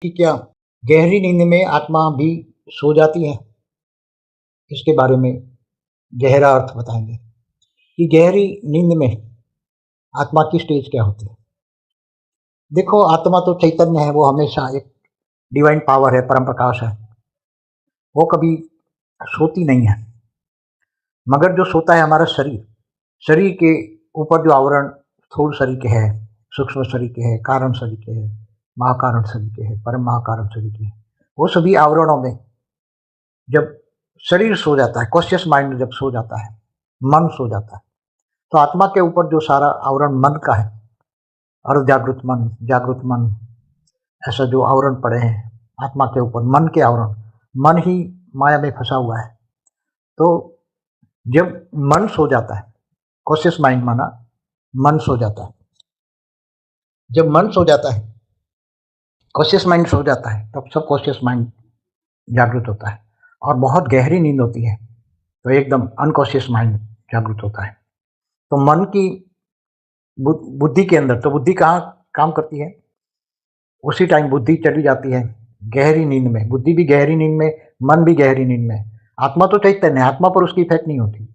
कि क्या गहरी नींद में आत्मा भी सो जाती है? इसके बारे में गहरा अर्थ बताएँगे कि गहरी नींद में आत्मा की स्टेज क्या होती है? देखो, आत्मा तो चैतन्य है, वो हमेशा एक डिवाइन पावर है, परम प्रकाश है। वो कभी सोती नहीं है, मगर जो सोता है हमारा शरीर। शरीर के ऊपर जो आवरण स्थूल शरीर के है, सूक्ष्म शरीर के है, कारण शरीर के है, महाकारण शरीर के है, परम महाकारण शरीर के है, वो सभी आवरणों में जब शरीर सो जाता है, कॉन्शियस माइंड जब सो जाता है, मन सो जाता है, तो आत्मा के ऊपर जो सारा आवरण मन का है, अर्धजागृत मन, जागृत मन, ऐसा जो आवरण पड़े हैं आत्मा के ऊपर, मन के आवरण, मन ही माया में फंसा हुआ है। तो जब मन सो जाता है, कॉन्शियस माइंड माना, मन सो जाता है। जब मन सो जाता है, कॉन्शियस माइंड सो जाता है, तब सब कॉन्शियस माइंड जागृत होता है और बहुत गहरी नींद होती है, तो एकदम अनकॉन्शियस माइंड जागृत होता है। तो मन की बुद्धि के अंदर, तो बुद्धि कहाँ काम करती है? उसी टाइम बुद्धि चली जाती है गहरी नींद में, बुद्धि भी गहरी नींद में, मन भी गहरी नींद में। आत्मा तो चैतन्य है, आत्मा पर उसकी इफेक्ट नहीं होती।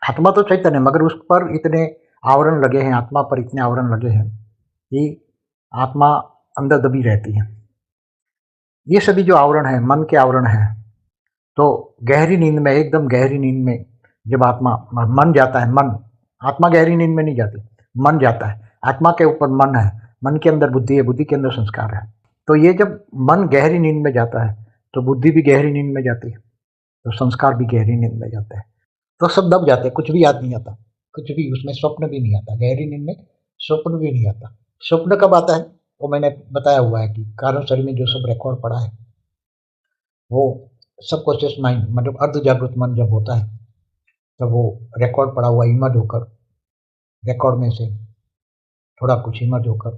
आत्मा तो चैतन्य है, मगर उस पर इतने आवरण लगे हैं, आत्मा पर इतने आवरण लगे हैं कि आत्मा अंदर दबी रहती है। ये सभी जो आवरण है, मन के आवरण हैं, तो गहरी नींद में, एकदम गहरी नींद में जब आत्मा मन जाता है, मन, आत्मा गहरी नींद में नहीं जाती, मन जाता है। आत्मा के ऊपर मन है, मन के अंदर बुद्धि है, बुद्धि के अंदर संस्कार है। तो ये जब मन गहरी नींद में जाता है, तो बुद्धि भी गहरी नींद में जाती है, तो संस्कार भी गहरी नींद में जाते हैं। तो सब दब जाते हैं, कुछ भी याद नहीं आता, कुछ भी, उसमें स्वप्न भी नहीं आता, गहरी नींद में स्वप्न भी नहीं आता। स्वप्न कब आता है? वो मैंने बताया हुआ है कि कारण शरीर में जो सब रिकॉर्ड पड़ा है, वो सबकॉन्शियस माइंड, मतलब अर्ध जागृत मन जब होता है, तब वो रिकॉर्ड पड़ा हुआ इमर्ज होकर, रिकॉर्ड में से थोड़ा कुछ इमर्ज होकर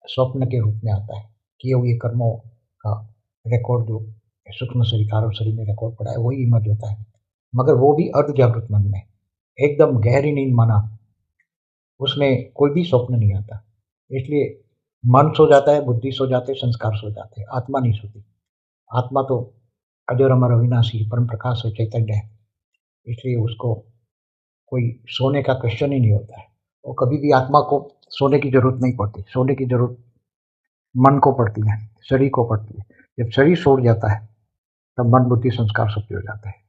स्वप्न के रूप में आता है। किए हुए कर्मों का रिकॉर्ड जो सूक्ष्म शरीर, कारण शरीर में रिकॉर्ड पड़ा है, वही इमर्ज होता है, मगर वो भी अर्ध जागृत मन में, एकदम गहरी नींद माना, उसमें कोई भी स्वप्न नहीं आता। इसलिए मन सो जाता है, बुद्धि सो जाते, संस्कार सो जाते हैं, आत्मा नहीं सोती। आत्मा तो अजर अमर अविनाशी परम प्रकाश है, चैतन्य है, इसलिए उसको कोई सोने का क्वेश्चन ही नहीं होता है। वो कभी भी, आत्मा को सोने की ज़रूरत नहीं पड़ती, सोने की ज़रूरत मन को पड़ती है, शरीर को पड़ती है। जब शरीर सो जाता है, तब मन, बुद्धि, संस्कार सब हो जाते हैं।